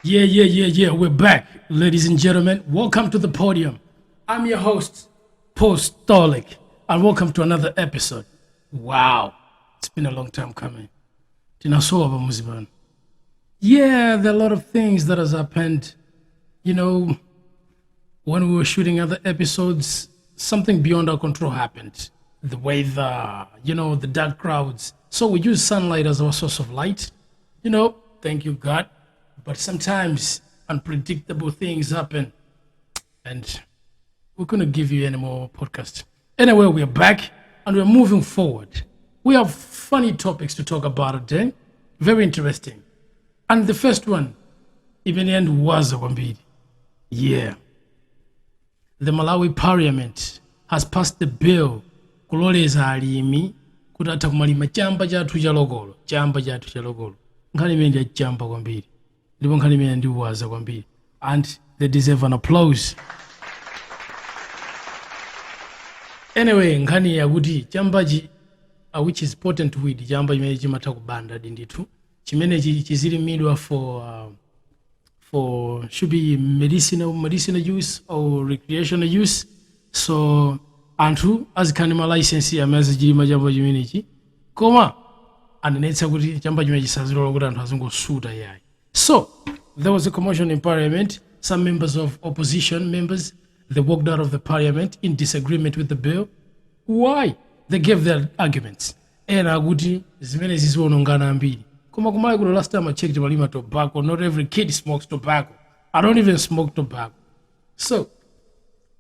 Yeah. We're back, ladies and gentlemen. Welcome to the podium. I'm your host, Post Stolik, and welcome to another episode. Wow, it's been a long time coming. Tinasoa Muziban. Yeah, there are a lot of things that has happened. You know, when we were shooting other episodes, something beyond our control happened. The weather, the dark crowds. So we use sunlight as our source of light. Thank you, God. But sometimes unpredictable things happen, and we're going to give you any more podcast. Anyway, we're back and we're moving forward. We have funny topics to talk about today. Very interesting. And the first one, even the end was a Wambidi. Yeah. The Malawi Parliament has passed the bill kuloleza alimi kutata kumalima chamba chatu cha logolo. Nkhani imene ndi chamba kwambiri. Ndipo nkhani imene ndi waza kwambiri. And they deserve an applause. Anyway, nkhani yakuti chambachi which is potent weed, chamba chimene chimatha kubanda ndithu. Chimene chizilimidwa for should be medicinal use or recreational use. So anthu azikhalima license amazi chilima chamba chimenechi koma anenetsa kuti chamba chimene chisazilola kuti anthu azingosuta yayi. So there was a commotion in parliament. Some members of opposition members, they walked out of the parliament in disagreement with the bill. Why? They gave their arguments. Ena akuti zimene ziziwonongana ambiri. Koma kumali kuno last time I checked malima tobacco, not every kid smokes tobacco. I don't even smoke tobacco. So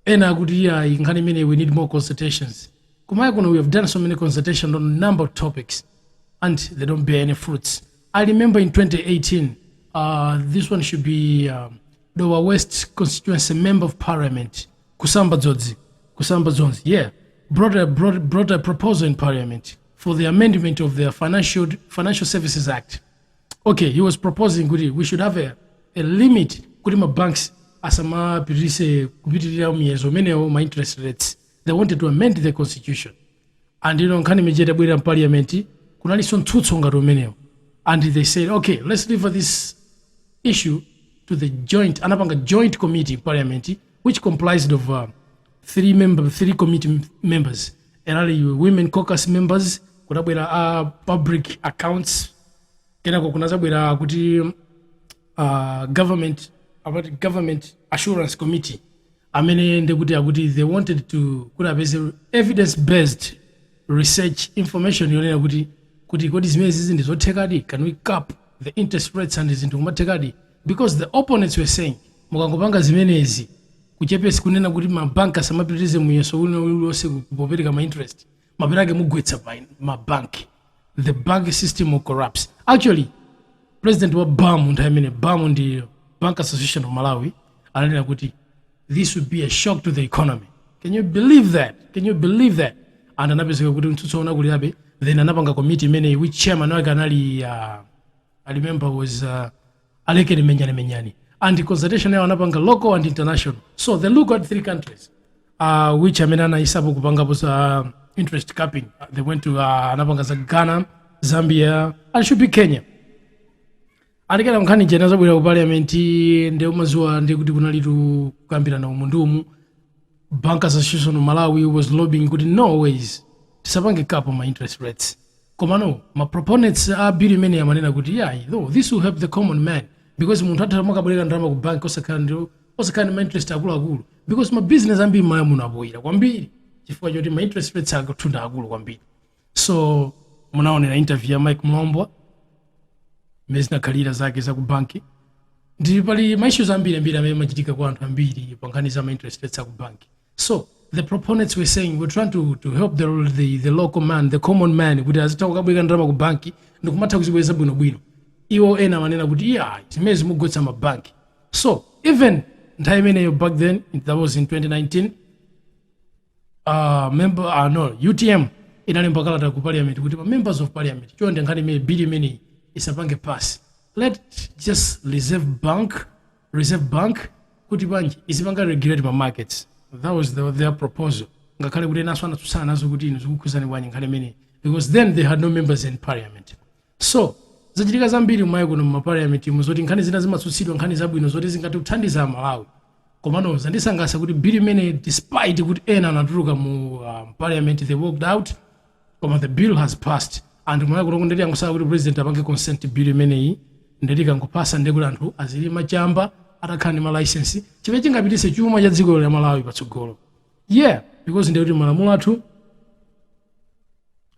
ena akuti nkhani imene we need more consultations. Kumali kuno we have done so many consultations on a number of topics and they don't bear any fruits. I remember in 2018, this one should be Dowa West constituency member of parliament, Kusamba Zonzi, yeah, brought a proposal in parliament for the amendment of the Financial Services Act. Okay, he was proposing we should have a limit kuti ma banks asama pirise kupitirira miyezo menewo ma interest rates. They wanted to amend the constitution. And nkhani imejeta bwera in parliament kunaliso mtsutso ngati umenewo. And they said, okay, let's leave this issue to the joint committee in parliament, which comprised of three committee members, and women caucus members, kunabwera public accounts, kenako kunazabwera kuti government assurance committee, amene ndekuti akuti they wanted to kuna evidence based research information yonena kuti kodi zimene zizi ndizothekadi, can we cap the interest rates and zinthu kumathekadi, because the opponents were saying mukangopanga zimenezi kuchepesi kunena kuti mabanka samapitirize muyeso uliwonse kupopereka ma interest maperake mugwetsa mabanki, the bank system corrupts. Actually president wa BAMU nthawi imene BAMU ndi Bank Association of Malawi ananena kuti this would be a shock to the economy. Can you believe that? And anapezeka kuti mtsutso unakuliabe, then anapanga committee imene which chairman wake anali I remember was Alekeni Menyani. And the consultation now anapanga local and international. So they look at three countries, which amenana isabu kupanga was interest capping. They went to anapanga Ghana, Zambia, and should be Kenya. And again, I'm kind of generous with parliament. Ndio mazuwa ndio kuti kunalitu kukambira na umundumu. Bank Association of Malawi was lobbying kuti no ways tisapange cap on my interest rates. Komano, my proponents are bill many amanena kuti though this will help the common man, because munthu athamuka bwera ndalama ku bank osakana ma interest akulu because my business ambi maya munaboyira kwambiri chifukwa choti my interest rates akutunda akulu kwambiri. So munaonera interview ya Mike Mlombwa mezina kalira zake za ku banki ndi pali ma issues ambiri amene machitika kwa anthu ambiri pankhani za ma interest rates aku banki. So the proponents were saying we're trying to help the local man, the common man, kuti azitaka kabweka ndalama ku banki ndikumatha kuzibweza bwinobwino. Iwo ena manena kuti zimezi mugwetsa ma banki. So even nthawi imeneyo back then, that was in 2019, UTM inalemba kalata ku parliament kuti members of parliament chonde nkhani imene bill imene isapange pass. Let's just reserve bank kuti banji isipanga regulate my markets. That was their proposal. Ngakhale kuti naso anatsutsana nazo kuti ino zikukhuzani bwanji nkhani imene, because then they had no members in parliament. So zachitika zambiri mmayi kuno mumaparliament zoti nkhani zina zimatsutsidwa nkhani zabwino zoti zingati kuthandiza Malawi komano zandisangalatsa kuti bill imene despite kuti ena anatuluka mu parliament they walked out koma the bill has passed and mwayi kuno ndeti angosala kuti president apange consent bill imeneyi ndeti kangopasa ndekuti anthu azilima chamba atakhala ndi malicense chimene chingapititse chuma cha dziko la Malawi patsogolo because ndekuti malamulo athu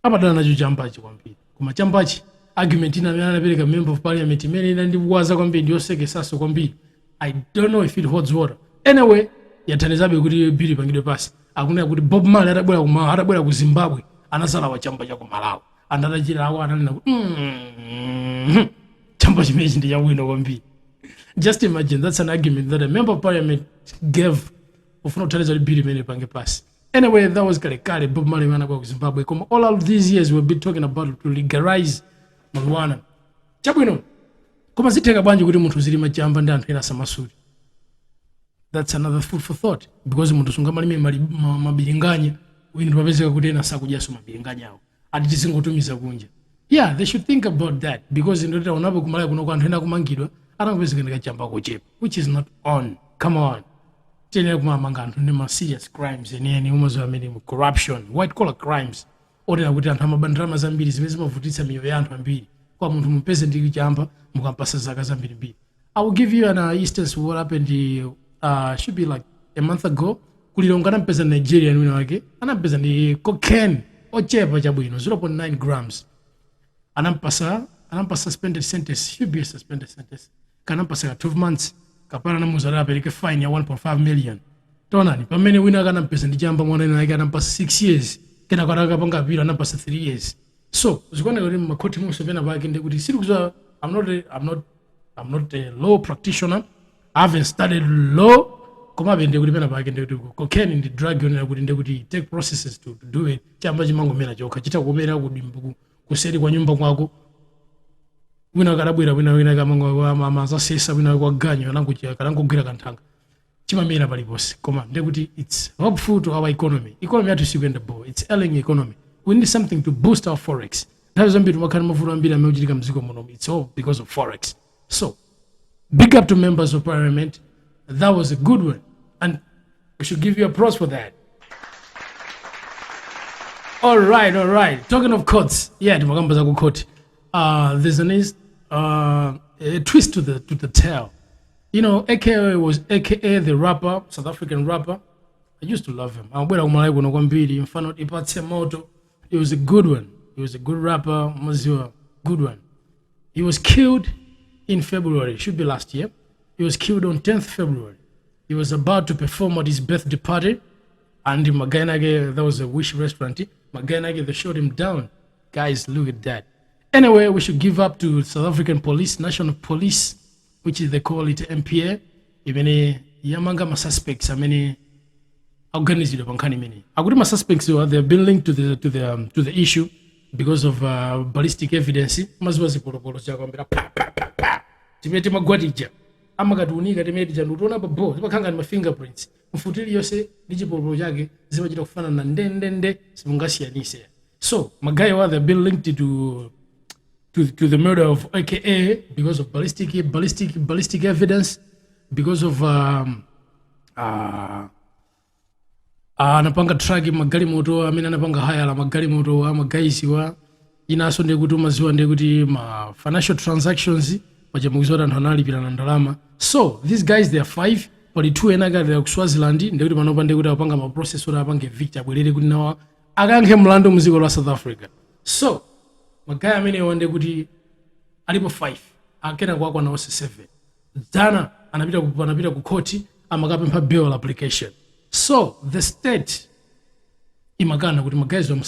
amadana nacho chambachi kwambiri koma chambachi argument ina amene anapereka member of parliament imene inandikuwaza kwambiri ndiyosekesaso kwambiri I don't know if it holds water anyway yathandizabe kuti bill ipangidwe pasi akunena kuti Bob Marley atabwera ku Zimbabwe anasala wa chamba cha ku Malawi andatachira ako ananena kuti chamba chimenechi ndi chabwino kwambiri. Just imagine that's an argument that a member of parliament gave ufuna kuthandiza kuti bill imene ipange pasi. Anyway, that was kale Bob Marley anabwera ku Zimbabwe koma all of these years we've been talking about to legalize marijuana chabwino koma zitheka bwanji kuti munthu zilima chamba ndi anthu ena samasuli. That's another food for thought because munthu sungamalime mabilinganya wina ndipapezeka kuti ena sakudyaso mabilinganya awo ati tizingotumiza kunja. They should think about that because ndoti unapo kumalawi kuno anthu ena kumangidwa anapezeka ndi kachamba kochepa which is not on. Come on, tiyenera kumamanga anthu ndi ma serious crimes enieni umazo amene corruption white collar crimes otera kuti anthu amabandalama zambiri zimene zimavutitsa miyoyo ya anthu ambiri kwa munthu mupeze ndi chamba mukampasa zaka zambirimbiri. I will give you an instance what happened should be like a month ago. Kulilonga anampeza Nigerian wina wake anampeza ndi cocaine ochepa chabwino 0.9 grams anampasa suspended sentence should be a suspended sentence kanampasa 12 months kapana namuzala apereke fine ya 1.5 million. Tonani pamene wina kanampeza ndi chamba mwana wake anampasa 6 years kena kwa akapanga apira anampasa 3 years. So zikwana kuti makoti monse pena pake ndi kuti sirikuza I'm not a law practitioner. I haven't studied law. Koma bende kuti pena pake ndi kuti cocaine ndi drug yonera kuti ndi kuti take processes to do it. Chamba chimangomera chokha chita kumera kudimbuku kuseri kwa nyumba kwako. Wina karabwera wina kamango amazasesa wina kwa ganyo anangochira kanangogwira kanthanga. Chimamera paliponse. Koma ndi kuti it's helpful to our economy. Economy yathu sikuyenda bo. It's ailing economy. We need something to boost our forex. Nthawi zambiri makhala mavuto ambiri amene uchitika mdziko muno. It's all because of forex. So big up to members of parliament. That was a good one and we should give you applause for that. All right. Talking of courts, timakamba za ku court. There's a twist to the tale. You know, AKA was AKA the rapper, South African rapper. I used to love him. Amabwera kumalawi kuno kwambiri mfano ipatse moto. He was a good one. He was a good rapper, maziwa, good one. He was killed in February, should be last year. He was killed on 10th February. He was about to perform at his birthday party and Magainage, that was a Wish restaurant. Magainage, they shot him down. Guys, look at that. Anyway, we should give up to South African Police, National Police, which is they call it MPA. Even yamanga ma suspects, I mean, organized pankani many. Agudi ma suspects they've been linked to the issue because of ballistic evidence. Mazwazi polopolo chakwambira pa. Timete magwadija. Amakatuunika timete ndutona pa bo zipakhanga ndi ma fingerprints mfutili yose ndi chipolopolo chake zimachita kufana na ndendende simungasiyanise. So magayi wa they've been linked to the murder of AKA because of ballistic evidence, because of anapanga track magali moto amene anapanga hayala magali moto amagaisiwa inaso ndekuti umaziwa ndekuti ma financial transactions pachamukizota anthu analipirana ndalama. So these guys they are 5 pali 2 enaka they are Swaziland ndekuti panopa ndekuti apanga ma process ora apange victim abwerere kuti nawa akankhe mlandu muziko la South Africa. So magaya amene wande kuti alipo 5 akena kwa na onse 7 dana anapita ku court amakapempha bail application. So the state imakana kuti magayizi wa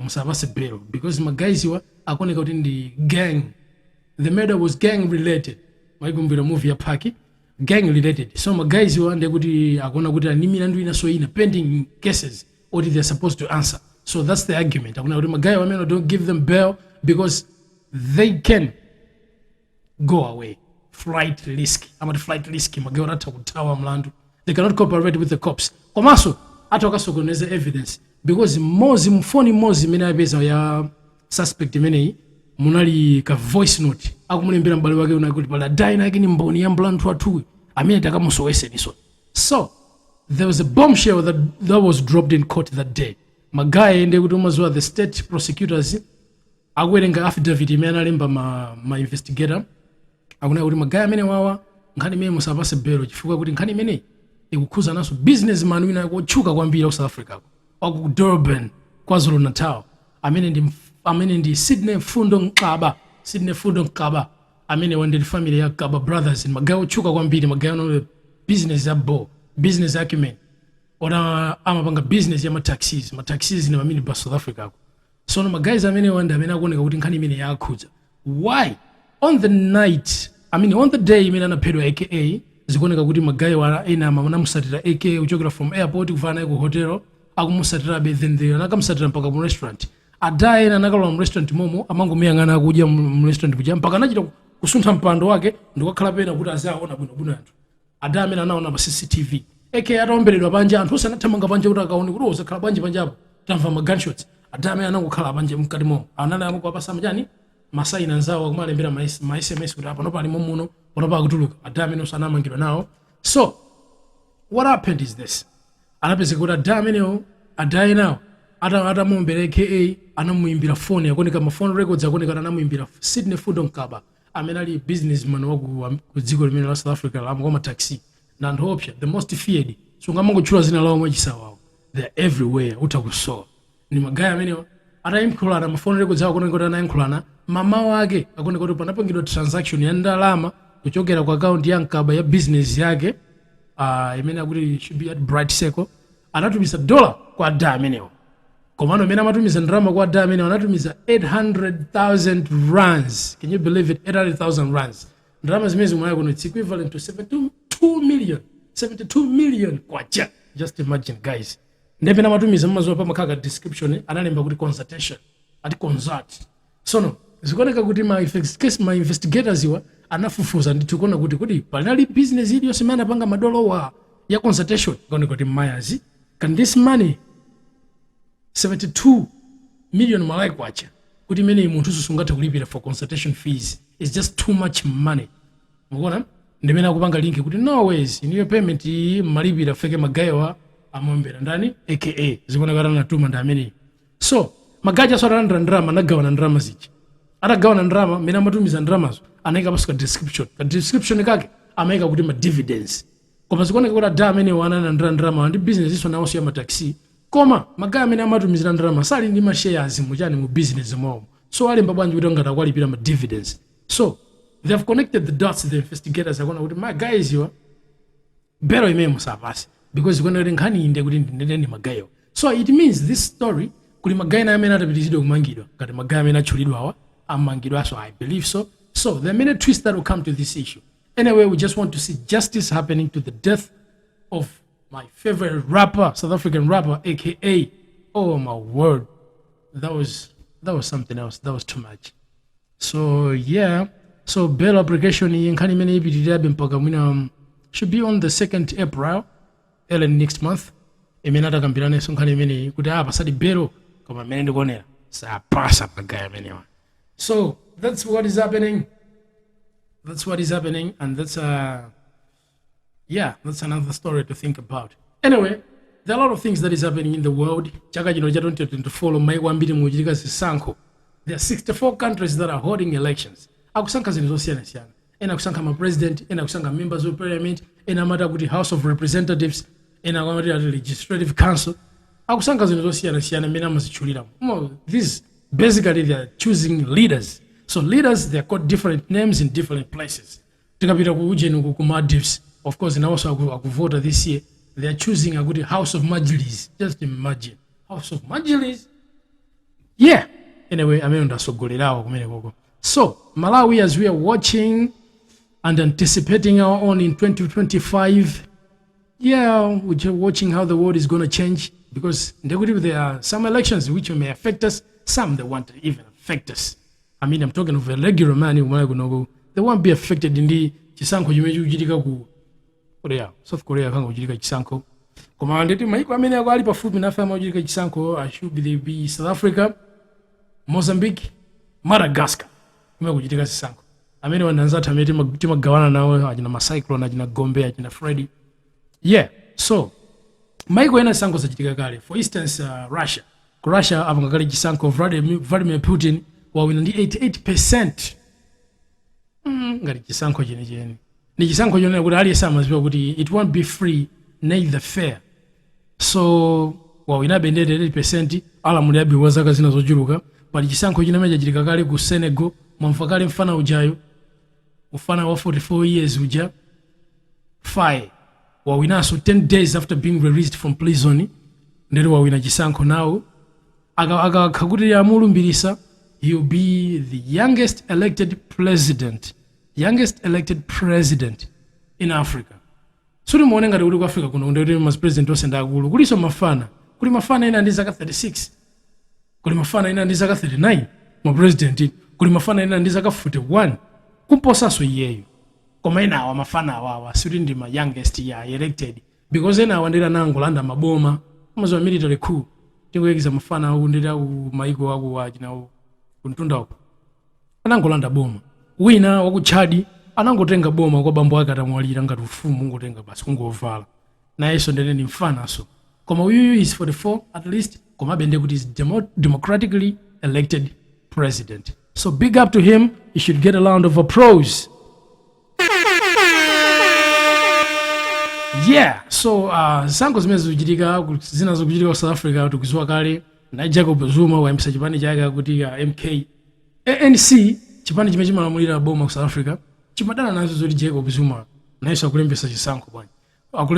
musapase bail because magayizi wa akoneka kuti ndi gang. The murder was gang related. Maikumbira movie ya Paki gang related. So magayizi wa ndi kuti akona kuti ani milandu ina so ina pending cases or they're supposed to answer. So that's the argument. Akona kuti magayi wa meno don't give them bail because they can go away. Flight risk. Amati flight risk magayi rata kutawa mlandu. They cannot cooperate with the cops. Komaso atokasokoneza evidence because mozi mfoni mozi mena beza ya suspect mene munali ka voice note akumulembera mbale wake unakuti pala daina yake ni mboni ya mlandu wathu amene takamusoweseniso. So there was a bombshell that was dropped in court that day. Magaye ende kuti umaziwa the state prosecutors akuwerenga affidavit imene analemba ma investigator akuna kuti Magaye amene wawa nkhani imene musapase belo chifukwa kuti nkhani imene ikukhuza naso businessman wina akutchuka kwambiri ku South Africa ku Durban, KwaZulu Natal, amene ndi Sydney Fundo Nkaba amene wandi family ya Kaba brothers. Magaye utchuka kwambiri. Magaye ono business ya business acumen ona amapanga business ya mataxis ni mamini ba South Africa. So no Magaye amene wanda amene akuoneka kuti nkhani imene yakhuza. Why on the day imene anaphedwa aka zikuoneka kuti Magaye wala ena anamusatira aka uchokera from airport kufana ku hotel akumusatira be then they anakamsatira mpaka mu restaurant. Adaye ena nakalowa mu restaurant momo amangomuyang'ana akudya mu restaurant kuja mpaka anachita kusuntha mpando wake ndikakhala pena kuti azaona bwino anthu. Adaye amene anaona pa CCTV aka ataomberedwa panja anthu osanathamanga panja kuti akaone kuti osakhala bwanji panjapo tamva ma gunshots. Adaye amene anangokhala panja mkati momo anali amukupasa machani masaina nzawo akumalembera ma SMS kuti apa nopali muno panopa akutuluka. Adaye amene osanamangidwa nawo. So what happened is this, anapezeka kuti Adaye nawo atamuombera aka anamuimbira phone yakuoneka ma phone records akuoneka anamuimbira Sydney Fundo Nkaba amene ali businessman wa ku dziko limene la South Africa la ngoma taxi na anthu option the most feared. So ngamangotchula zina lawo mwachisawawo, they are everywhere utakusowa. Ni Magaye amene ataimkhulana ma phone records akuoneka kuti anayankhulana mama wake akuoneka kuti panapangidwa transaction ya ndalama kuchokera kwa account ya Nkaba ya business yake imene akuti should be at Bright Circle. Anatumiza dollar kwa Adaye amenewo. Komano amene amatumiza ndalama kwa Adaye amenewo anatumiza 800,000 rands. Can you believe it? 800,000 rands. Ndalama zimene zimwe kuno it's equivalent to 72 million kwacha. Just imagine guys. Ndipo amatumiza mmazo pa makaka description analemba kuti consultation ati consult. So no zikuoneka kuti ma investigators iwa anafufuza ndithu kuona kuti panali business ili semana panga madolo ya consultation kuona kuti mayazi can this money 72 million malai kwacha kuti mene munthu susungathe kulipira for consultation fees is just too much money. Mukuona ndimene akupanga link kuti no ways in your payment malipira feke Magaye wa amombera ndani aka zikuoneka anatuma ndamene. So Magaye asora ndrama nagawana ndrama zichi atagawana ndrama mena amatumiza ndramazo anaika pasu ka description kake amaika kuti ma dividends. Koma zikuoneka kuti Adaye amene wana ndrama ndi business iso nawo ya mataxi. Koma Magaye amene amatumizira ndrama sali ndi ma shares muchani mu business mwawo. So alemba bwanji kuti ngata kwalipira ma dividends. So they have connected the dots, the investigators akuona kuti Magaye iziwa belo imene musapasi because zikuona kuti nkhani inde kuti ndi Magaye. So it means this story kuli Magaye na amene atapitizidwa kumangidwa ngati Magaye amene achulidwa awa amangidwa. So I believe so. So there are many twists that will come to this issue. Anyway, we just want to see justice happening to the death of my favorite rapper, South African rapper, aka, oh my word, that was something else. That was too much. So yeah, so bail application in Kanimene Mpaka should be on the 2nd April, early next month. Emenata Kampirane Sunkanimene could have a study bail, come a minute on here. Sa pass up a guy anyway. So that's what is happening. And that's another story to think about. Anyway, there are a lot of things that is happening in the world. Chaka don't to follow my one meeting with Sanko. There are 64 countries that are holding elections. Akusanka zinizosiana siana. Ena kusanka ma president, ena kusanka members of parliament, ena mata kuti House of Representatives, ena kwamata Legislative Council. Akusanka zinizosiana siana mena masichulira. This basically they are choosing leaders. So leaders, they are called different names in different places. Tikapita ku Ujeni ku Maldives. Of course, and also vote this year. They are choosing a good House of Majlis. Just imagine. House of Majlis. Yeah. Anyway, I mean that's so good. So Malawi, as we are watching and anticipating our own in 2025, yeah, we're just watching how the world is going to change because there are some elections which may affect us, some that won't even affect us. I mean, I'm talking of a regular man who they won't be affected in the chisanko yumejujitika ku Korea, South Korea kanga ujirika chisanko. Koma ndeti maiko amene ali pafupi na fama ujirika chisanko should be South Africa, Mozambique, Madagascar kumene kuchitika zisankho amene wananzathu amene timagawana nawo achina macyclone achina gombe achina freddy so maiko ena zisankho zachitika kale. For instance russia ku russia apanga kale chisankho Vladimir Putin wawina ndi 88%. Ngati chisankho chenicheni ni chisankho chonena kuti aliyense amadziwa kuti it won't be free neither fair. So wawinabe ndi 88%, alamulirabe wa zaka zina zochuluka. Pali chisankho chimene chachitika kale ku Senegal, mwamva kale mfana ujayo, mfana wa 44 years uja Faye wawinaso 10 days after being released from prison, ndero wawina chisankho nawo akakhakuti amulumbirisa he will be the youngest elected president in Africa. Suri muone ngati kuti ku Africa kuno ndikuti mas president onse ndakulu kuliso mafana, kuli mafana ena ndi zaka 36, kuli mafana ena ndi zaka 39 ma president, kuli mafana ena ndi zaka 41 kumposaso iyeyo. Koma ena awa mafana awawa suri ndi ma youngest ya elected because ena awandira nangolanda maboma amazo military coup tikuyekiza mafana awu ndira ku maiko ako wachina kuntunda uko anangolanda boma. Wina waku Chad anangotenga boma kwa bambo ake atamwalira ngati ufumu ngotenga basi kungovala nayeso ndene ni mfanaso. Koma uyu is 44 at least, koma bende kuti is democratically elected president. So big up to him. He should get a round of applause. So zisankho zimene zikuchitika zina zikuchitika ku South Africa tikuziwa kale na Jacob Zuma wayambisa chipani chake kuti MK ANC chipani chimene chimalamulira boma ku South Africa chimadana nazo zoti Jacob Zuma nayeso akulembesa chisankho bwanji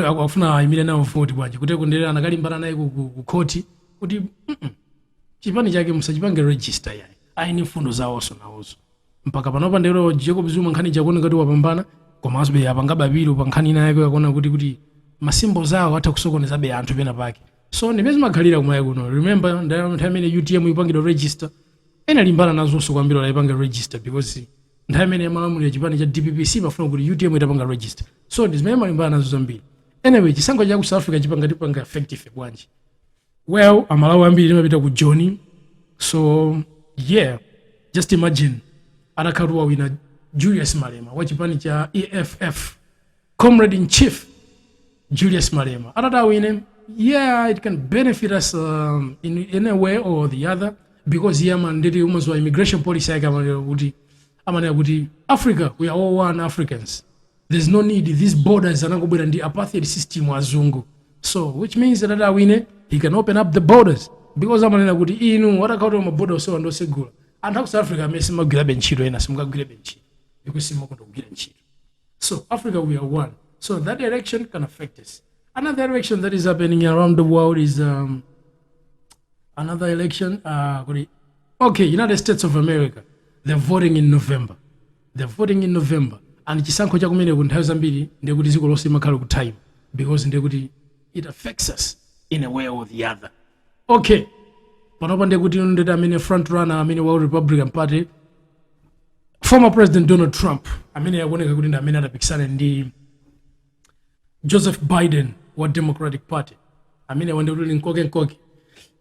akufuna ayimire nawo vote bwanji kuti kundelera anakalimbana naye ku court kuti chipani chake musachipange register yayi ayini mfundo zawonso nawozo mpaka panopa ndero Jacob Zuma nkhani chakuona ngati wapambana komanso be apanga babiro pa nkhani naye yakuona kuti masimbo zawo atha kusokoneza be anthu pena pake. So nimezi maghalira kumaya kuno. Remember nthawi imene UTM ipangidwa register ena limbana nazonso kwambiri ayipanga register because nthawi imene amalamulira chipani cha DPPC mafuna kuti UTM itapanga register. So ndizimene malimbana nazo zambiri. Anyway chisankho cha ku South Africa chipanga effective bwanji. Well amalawi ambiri limapita ku Johnny. So just imagine atakhaluwa wina Julius Malema wa chipani cha EFF, comrade in chief Julius Malema atatawine. It can benefit us in a way or the other because ndiri umazwa immigration policy yake amanena kuti Africa, we are all one Africans. There's no need these borders anangobwera ndi apartheid system wazungu. So which means that he can open up the borders because amanena kuti inu watakauti maboda osewa ndosegula anthu aku South Africa amene simagwirabe ntchito ena simugagwirabe ntchito because simakondogwira ntchito. So Africa, we are one. So that election can affect us. Another election that is happening around the world is another election. United States of America. They're voting in November. And chisankho chakumene kunthawi zambiri ndekuti ziko lonse makhala ku time because ndekuti it affects us in a way or the other. Panopa ndekuti ndeti amene front runner amene wa Republican Party, former President Donald Trump amene yakuoneka kuti ndi amene atapikisana ndi Joseph Biden wa Democratic Party amene wandekuti nkoke.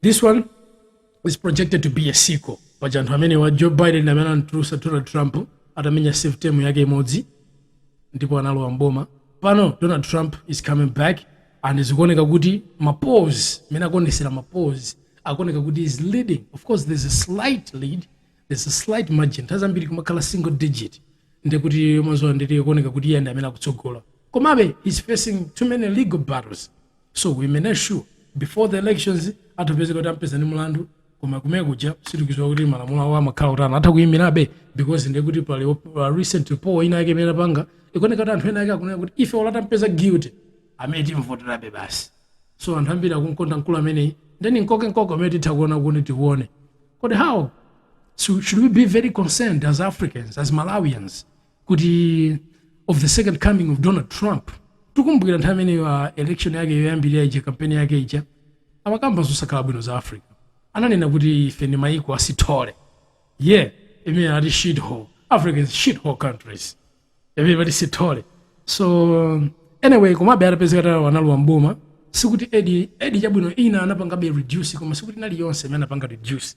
This one is projected to be a sequel paja anthu amene wa Joe Biden amene anatulusa Donald Trump atamenya safe term yake imodzi ndipo analowa mboma. Pano Donald Trump is coming back and is kuoneka kuti mapose mene akuonesera mapose akuoneka kuti is leading. Of course there's a slight lead, there's a slight margin tazambiri kumakhala single digit ndekuti mazo ndiri kuoneka kuti iye ndi amene akutsogola. Komabe he's facing too many legal battles. So we may not sure before the elections atapezeka kuti ampeza ndi mulandu koma kumekuja sitikuzwa kuti malamulo awo amakhala utana atha kuyimirabe because ndekuti pali recent report ina yake imene apanga ikuoneka kuti anthu ena yake akunena kuti ife olatampeza guilty amene timvoterabe basi. So anthu ambiri akunkonda mkulu ameneyi then nkoke amene titha kuona kuti tione kodi how should we be very concerned as Africans, as Malawians kuti of the second coming of Donald Trump. Tukumbukira nthawi imene election yake yoyambirira ija campaign yake ija amakamba zosakhala bwino za Africa ananena kuti ife ndi maiko asithole. Imene ati shithole Africans, shithole countries everybody sithole. So anyway komabe atapezeka kuti analuwa mboma sikuti edi chabwino ina anapangabe reduce koma sikuti nali yonse imene anapanga reduce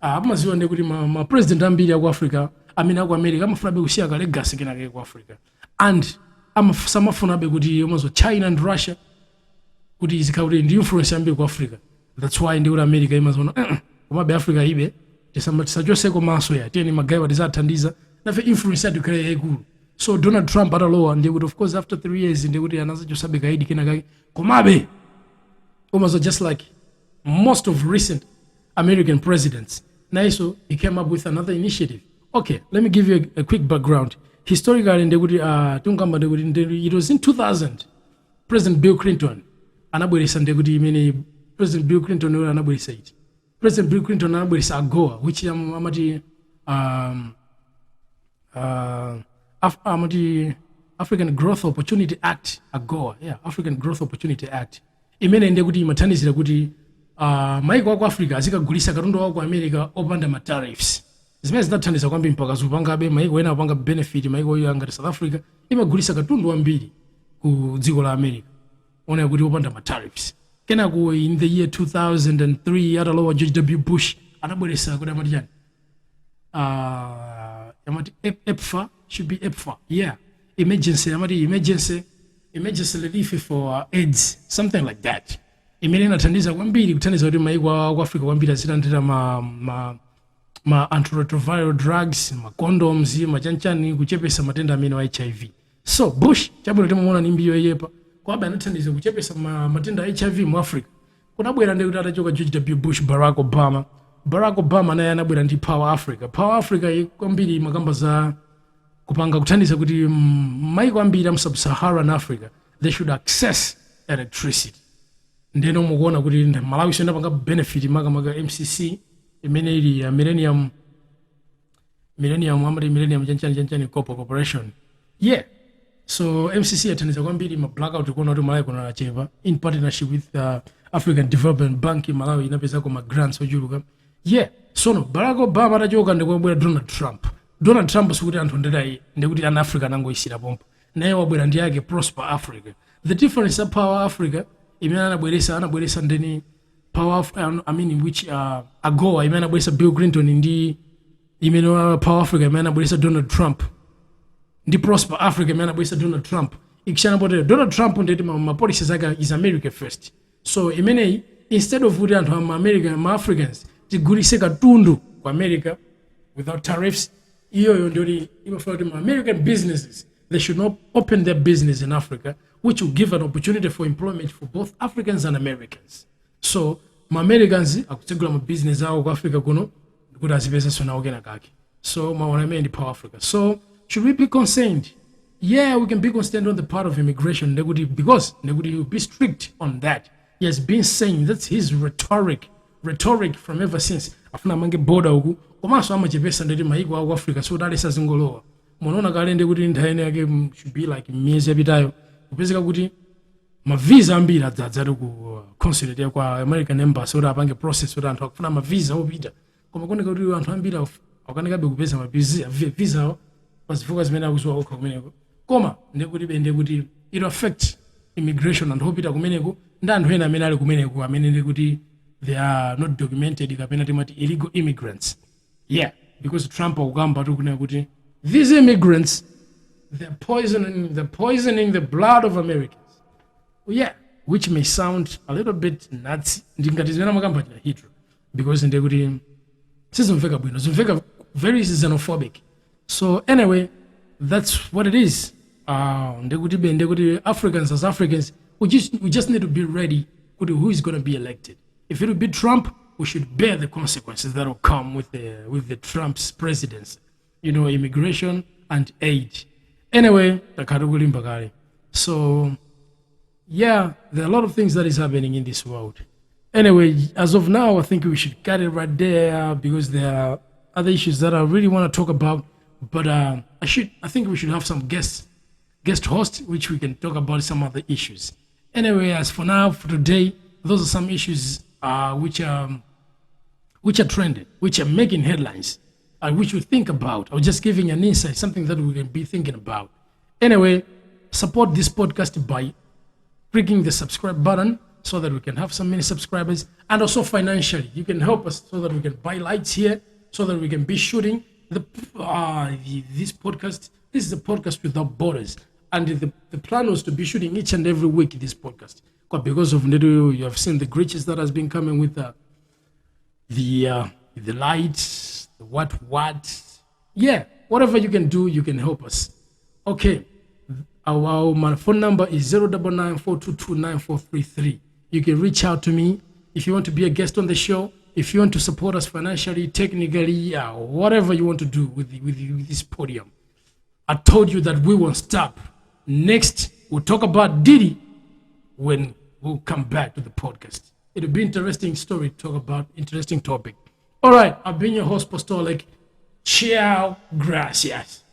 amaziwa ndi kuti ma president ambiri aku Africa amene aku America amafunabe kusiya ka legacy kenake ku Africa and samafunabe kuti omazo China and Russia kuti izikhakuti ndi influence ambiri ku Africa. That's why ndi kuti America imazoona komabe Africa ibe tisachoseko maso ya tiyeni magayi tizathandiza nafe influence yathu ikhale yaikulu. So Donald Trump atalowa ndi kuti of course after 3 years ndi kuti anazachosabe kaidi kenakake komabe omazo just like most of recent American presidents. Naiso he came up with another initiative. Okay, let me give you a quick background. Historically, it was in 2000, President Bill Clinton, President Bill Clinton said. President Bill Clinton AGOA, which African Growth Opportunity Act, AGOA, yeah, African Growth Opportunity Act. Imene ndekuti imathandizira kuti maiko aku Africa azikagulisa katundu wako ku America opanda ma tariffs. Zimene zinathandiza kwambiri mpaka zupangabe maiko ena apanga benefit maiko yo ngati South Africa imagulisa katundu wambiri ku dziko la America. Ona kuti opanda ma tariffs. Kenako in the year 2003 atalowa George W. Bush anabweresa kuti amati chani. Amati EPFA should be EPFA. Yeah. Emergency relief for AIDS, something like that. Imene inathandiza kwambiri kuthandiza kuti maiko aku Africa kwambiri azilandira ma antiretroviral drugs, ma condoms, machanchani kuchepesa matenda amene wa HIV. So Bush chabwera timaona ni mbiyo yepa kwabe anathandiza kuchepesa matenda a HIV mu Africa. Kunabwera ndi kuti atachoka George W. Bush, Barack Obama naye anabwera ndi Power Africa. Power Africa kwambiri makamba za kupanga kuthandiza kuti maiko ambiri am sub-Saharan Africa they should access electricity. Ndeno mukuona kuti Malawi senda panga benefit makamaka MCC imene ili Millennium chanchani corporation. Yeah. So MCC yathandiza kwambiri ma blackout kuona kuti Malawi kuna achepa in partnership with African Development Bank. Malawi inapeza kwa grants ochuluka. Yeah. So no Barack Obama atachoka ndikubwera Donald Trump sikuti anthu ndedai ndikuti ana Africa nangoisira pompo. Naye wabwera ndi yake Prosper Africa. The difference of Power Africa imene anabweresa ndeni Power which AGOA imene anabweresa Bill Clinton ndi imene Power Africa imene anabweresa Donald Trump ndi Prosper Africa imene anabweresa Donald Trump. Ikishana potero Donald Trump ndeti ma policies ake is America first. So imene instead of kuti anthu ma Africans tigulise katundu ku America without tariffs, iyo ndori imafuna kuti American businesses they should not open their business in Africa, which will give an opportunity for employment for both Africans and Americans. So Americans akutsegula ma business awo ku Africa kuno kuti azipeza sona okena kake. So mawana ndi Power Africa. So should we be concerned? Yeah, we can be concerned on the part of immigration because you be strict on that. He has been saying that's his rhetoric from ever since. Afuna mange border uku komanso amachepesa ndeti maiko aku Africa so dalesa zingolowa. Munaona kale ndekuti nthayene yake should be like miyezi yapitayo kupezeka kuti ma visa ambiri adzadzati ku consulate ya kwa American embassy ora apange process ora anthu akufuna ma visa opita koma koneka kuti anthu ambiri akanikabe kupeza ma visa pazifuka zimene akuziwa okha kumeneko koma ndekuti it affect immigration anthu opita kumeneko ndi anthu ena amene ali kumeneko amene ndekuti they are not documented kapena timati illegal immigrants. Yeah, because Trump akugamba kuti these immigrants they're poisoning the blood of Americans. Well, yeah, which may sound a little bit nuts ndingati zimene makamba cha hitro because ndekuti sizimveka bwino zimveka very xenophobic. So anyway, that's what it is. Ndekuti Africans as Africans we just need to be ready who is going to be elected. If it will be Trump, we should bear the consequences that will come with the Trump's presidency. Immigration and aid. Anyway, so yeah, there are a lot of things that is happening in this world. Anyway, as of now, I think we should cut it right there because there are other issues that I really want to talk about. But I think we should have some guest host, which we can talk about some other issues. Anyway, as for now, for today, those are some issues which are trending, which are making headlines, which we think about. I was just giving an insight, something that we can be thinking about. Anyway, support this podcast by clicking the subscribe button so that we can have some many subscribers, and also financially. You can help us so that we can buy lights here, so that we can be shooting this podcast. This is a podcast without borders. And the plan was to be shooting each and every week this podcast. But because of you have seen the glitches that has been coming with the lights, the what. Yeah, whatever you can do, you can help us. Okay. My phone number is 099-422-9433. You can reach out to me if you want to be a guest on the show, if you want to support us financially, technically, whatever you want to do with this podium. I told you that we won't stop. Next, we'll talk about Diddy when we'll come back to the podcast. It'll be interesting story to talk about, interesting topic. All right, I've been your host, Pastor Ciao, gracias.